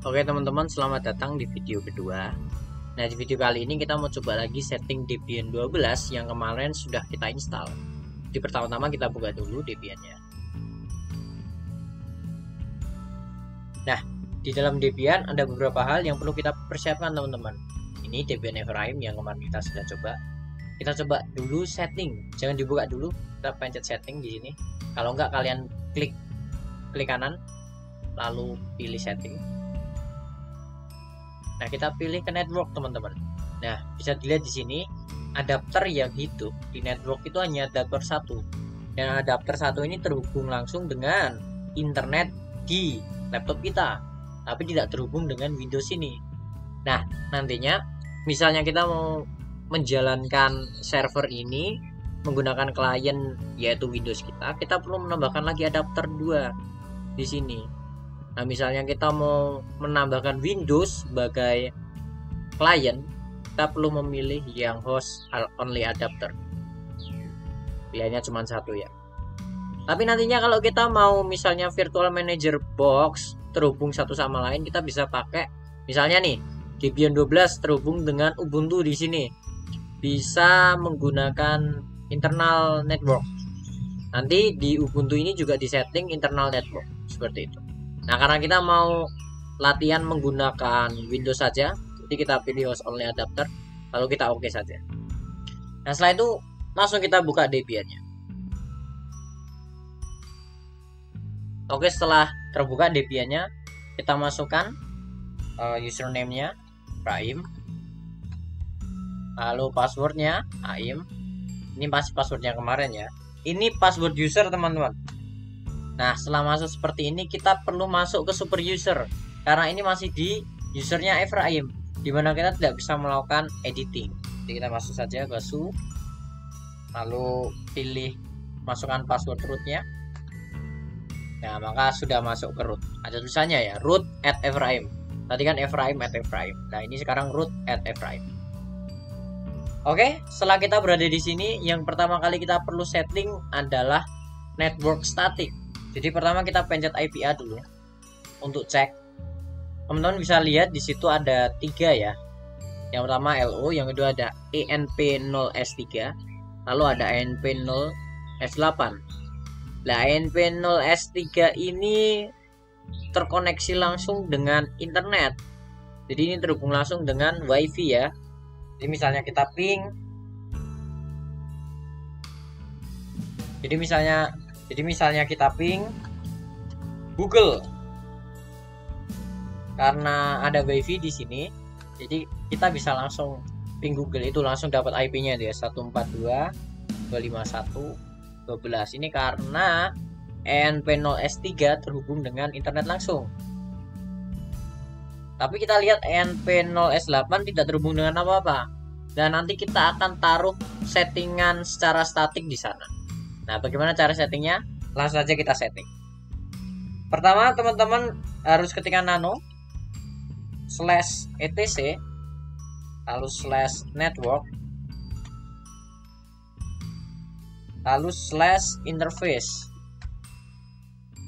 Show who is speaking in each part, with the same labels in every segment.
Speaker 1: Oke teman-teman, selamat datang di video kedua. Nah, di video kali ini kita mau coba lagi setting Debian 12 yang kemarin sudah kita install. Di pertama-tama kita buka dulu Debiannya. Nah, di dalam Debian ada beberapa hal yang perlu kita persiapkan teman-teman. Ini Debian Everime yang kemarin kita sudah coba. Kita coba dulu setting. Jangan dibuka dulu, kita pencet setting di sini. Kalau enggak kalian klik kanan lalu pilih setting. Nah, kita pilih ke network, teman-teman. Nah, bisa dilihat di sini adapter yang hidup di network itu hanya adapter 1. Dan adapter 1 ini terhubung langsung dengan internet di laptop kita, tapi tidak terhubung dengan Windows ini. Nah, nantinya misalnya kita mau menjalankan server ini menggunakan klien yaitu Windows kita perlu menambahkan lagi adapter 2 di sini. Nah, misalnya kita mau menambahkan Windows sebagai klien, kita perlu memilih yang host only adapter. Pilihannya cuma satu ya. Tapi nantinya kalau kita mau misalnya virtual manager box terhubung satu sama lain, kita bisa pakai misalnya nih Debian 12 terhubung dengan Ubuntu di sini. Bisa menggunakan internal network. Nanti di Ubuntu ini juga disetting internal network seperti itu. Nah, karena kita mau latihan menggunakan Windows saja, jadi kita pilih host only adapter, lalu kita oke saja. Nah, setelah itu langsung kita buka Debiannya. Oke, setelah terbuka Debiannya, kita masukkan username-nya Rahim, lalu passwordnya Aim. Ini pasti passwordnya kemarin ya. Ini password user teman-teman. Nah, setelah masuk seperti ini, kita perlu masuk ke super user karena ini masih di usernya Efraim, dimana kita tidak bisa melakukan editing. Jadi kita masuk saja ke su, lalu pilih masukkan password rootnya. Nah, maka sudah masuk ke root. Ada tulisannya ya, root at Efraim. Tadi kan Efraim at Efraim. Nah, ini sekarang root at Efraim. Oke, setelah kita berada di sini, yang pertama kali kita perlu setting adalah network static. Jadi pertama kita pencet IPA dulu untuk cek. Teman-teman bisa lihat di situ ada 3 ya. Yang pertama LO, yang kedua ada ENP0S3, lalu ada ENP0S8. Nah, ENP0S3 ini terkoneksi langsung dengan internet. Jadi ini terhubung langsung dengan WiFi ya. Jadi misalnya kita ping. Jadi misalnya kita ping Google. Karena ada WiFi di sini, jadi kita bisa langsung ping Google, itu langsung dapat IP-nya dia 142.251.12. Ini karena ENP0S3 terhubung dengan internet langsung. Tapi kita lihat ENP0S8 tidak terhubung dengan apa-apa. Dan nanti kita akan taruh settingan secara statik di sana. Nah, bagaimana cara settingnya? Langsung saja kita setting. Pertama, teman-teman harus ketikkan nano /etc lalu /network lalu /interface.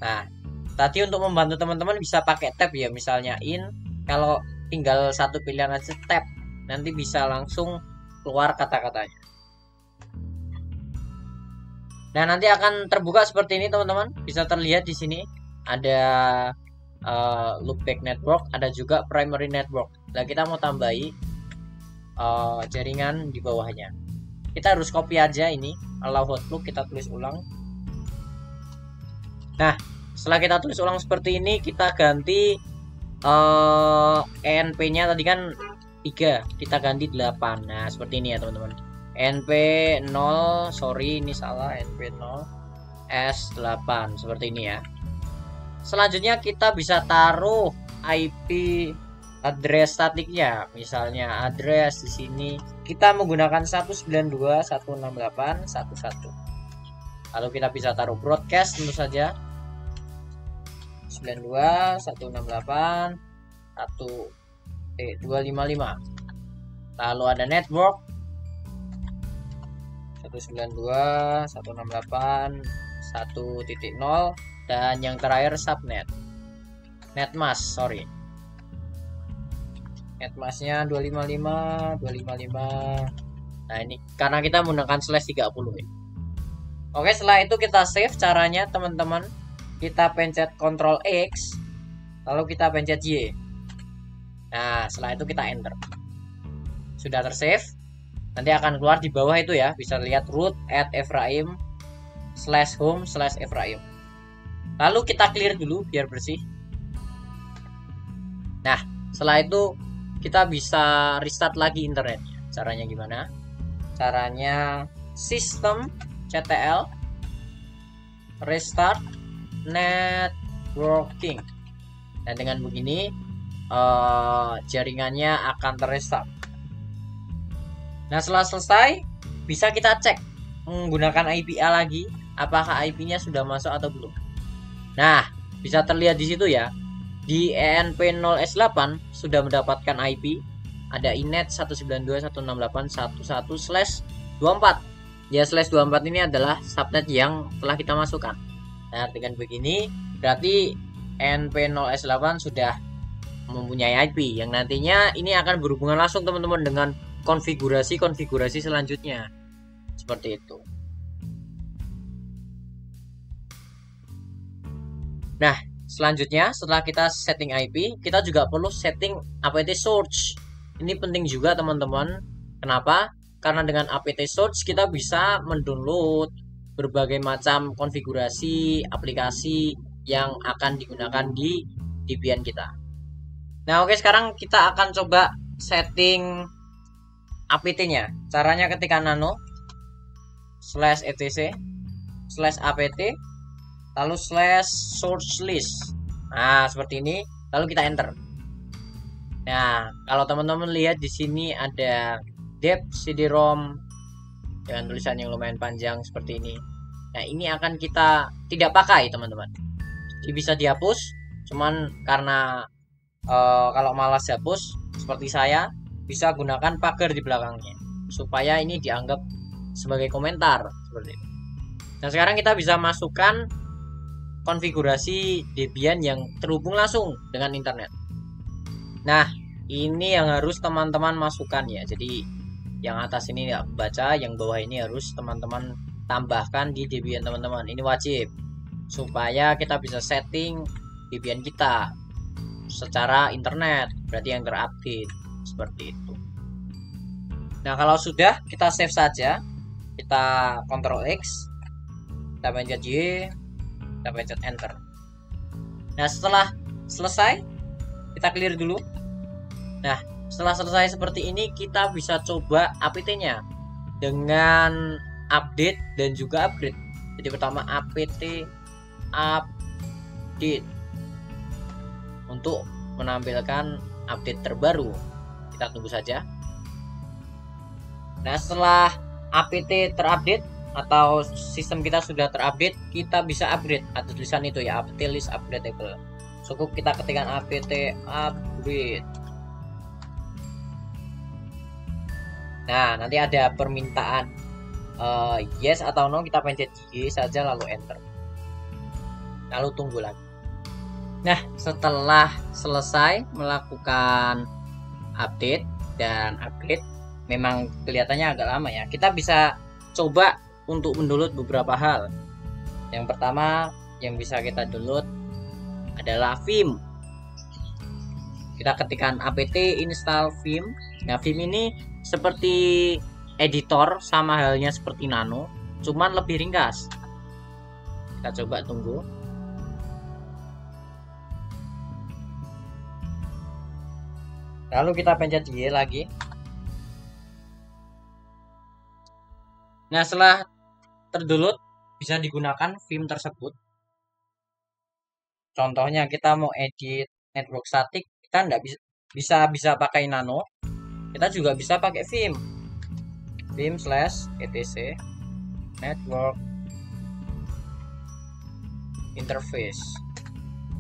Speaker 1: Nah, tadi untuk membantu teman-teman bisa pakai tab ya, misalnya in. Kalau tinggal satu pilihan aja tab, nanti bisa langsung keluar kata-katanya. Nah, nanti akan terbuka seperti ini teman-teman. Bisa terlihat di sini ada loopback network, ada juga primary network. Nah, kita mau tambahi jaringan di bawahnya. Kita harus copy aja ini, allow hotloop, kita tulis ulang. Nah, setelah kita tulis ulang seperti ini, kita ganti ENP-nya tadi kan 3, kita ganti 8. Nah, seperti ini ya teman-teman. NP0, sorry ini salah, NP0 S8 seperti ini ya. Selanjutnya kita bisa taruh IP address statiknya. Misalnya address di sini kita menggunakan 192.168.1.1. Lalu kita bisa taruh broadcast tentu saja 92.168.1.255. Lalu ada network 192.168.1.0 dan yang terakhir subnet, netmask, sorry. Netmasknya 255. Nah ini karena kita menggunakan /30 ya. Oke, setelah itu kita save caranya teman-teman. Kita pencet Ctrl X, lalu kita pencet Y. Nah setelah itu kita enter. Sudah tersave. Nanti akan keluar di bawah itu ya, bisa lihat root@ephraim/home/ephraim. Lalu kita clear dulu biar bersih. Nah setelah itu kita bisa restart lagi internetnya. Caranya gimana? Caranya systemctl restart networking. Dan dengan begini jaringannya akan terrestart. Nah setelah selesai bisa kita cek menggunakan IPA lagi apakah IP-nya sudah masuk atau belum. Nah bisa terlihat di situ ya, di ENP0S8 sudah mendapatkan IP, ada inet 192.168.11/24. Ya /24 ini adalah subnet yang telah kita masukkan. Nah dengan begini berarti ENP0S8 sudah mempunyai IP yang nantinya ini akan berhubungan langsung teman-teman dengan konfigurasi selanjutnya. Seperti itu. Nah, selanjutnya setelah kita setting IP, kita juga perlu setting apt source. Ini penting juga teman-teman. Kenapa? Karena dengan apt source kita bisa mendownload berbagai macam konfigurasi aplikasi yang akan digunakan di Debian kita. Nah, oke, sekarang kita akan coba setting apt-nya. Caranya ketika nano /etc/apt lalu /source list. Nah, seperti ini. Lalu kita enter. Nah, kalau teman-teman lihat di sini ada dep cd-rom dengan tulisan yang lumayan panjang seperti ini. Nah, ini akan kita tidak pakai, teman-teman. Jadi bisa dihapus, cuman karena kalau malas hapus seperti saya, bisa gunakan pagar di belakangnya supaya ini dianggap sebagai komentar seperti itu. Nah, sekarang kita bisa masukkan konfigurasi Debian yang terhubung langsung dengan internet. Nah, ini yang harus teman-teman masukkan ya. Jadi yang atas ini nggak baca, yang bawah ini harus teman-teman tambahkan di Debian teman-teman. Ini wajib supaya kita bisa setting Debian kita secara internet, berarti yang terupdate seperti itu. Nah, kalau sudah kita save saja, kita Ctrl X, kita pencet Y, kita pencet enter. Nah, setelah selesai kita clear dulu. Nah, setelah selesai seperti ini kita bisa coba apt-nya dengan update dan juga upgrade. Jadi pertama apt update untuk menampilkan update terbaru. Kita tunggu saja. Nah, setelah apt terupdate atau sistem kita sudah terupdate, kita bisa upgrade. Ada tulisan itu ya, apt list updatable. Cukup kita ketikkan apt upgrade. Nah, nanti ada permintaan yes atau no, kita pencet Y saja lalu enter. Lalu tunggu lagi. Nah, setelah selesai melakukan update dan upgrade, memang kelihatannya agak lama ya. Kita bisa coba untuk mendownload beberapa hal. Yang pertama yang bisa kita download adalah Vim. Kita ketikkan apt install Vim. Nah, Vim ini seperti editor, sama halnya seperti Nano, cuman lebih ringkas. Kita coba tunggu. Lalu kita pencet Y lagi. Nah, setelah terdownload bisa digunakan Vim tersebut. Contohnya kita mau edit network static, kita nggak bisa pakai Nano. Kita juga bisa pakai Vim. Vim/etc network interface.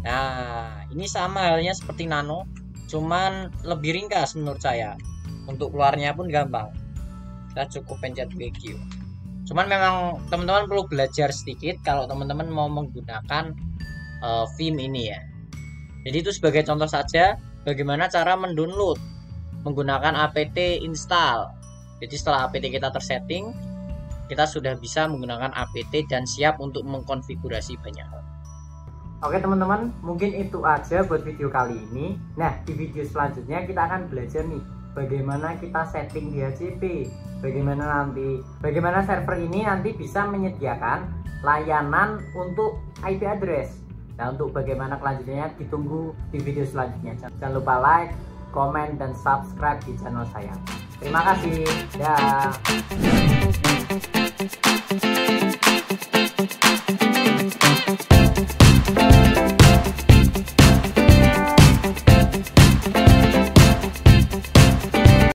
Speaker 1: Nah, ini sama halnya seperti Nano, cuman lebih ringkas menurut saya. Untuk keluarnya pun gampang. Kita cukup pencet BQ. Cuman memang teman-teman perlu belajar sedikit kalau teman-teman mau menggunakan Vim ini ya. Jadi itu sebagai contoh saja bagaimana cara mendownload menggunakan apt install. Jadi setelah apt kita tersetting, kita sudah bisa menggunakan apt dan siap untuk mengkonfigurasi banyak hal. Oke teman-teman, mungkin itu aja buat video kali ini. Nah, di video selanjutnya kita akan belajar nih bagaimana kita setting DHCP, bagaimana server ini nanti bisa menyediakan layanan untuk IP address. Nah, untuk bagaimana kelanjutannya ditunggu di video selanjutnya. Jangan lupa like, komen, dan subscribe di channel saya. Terima kasih. Dah.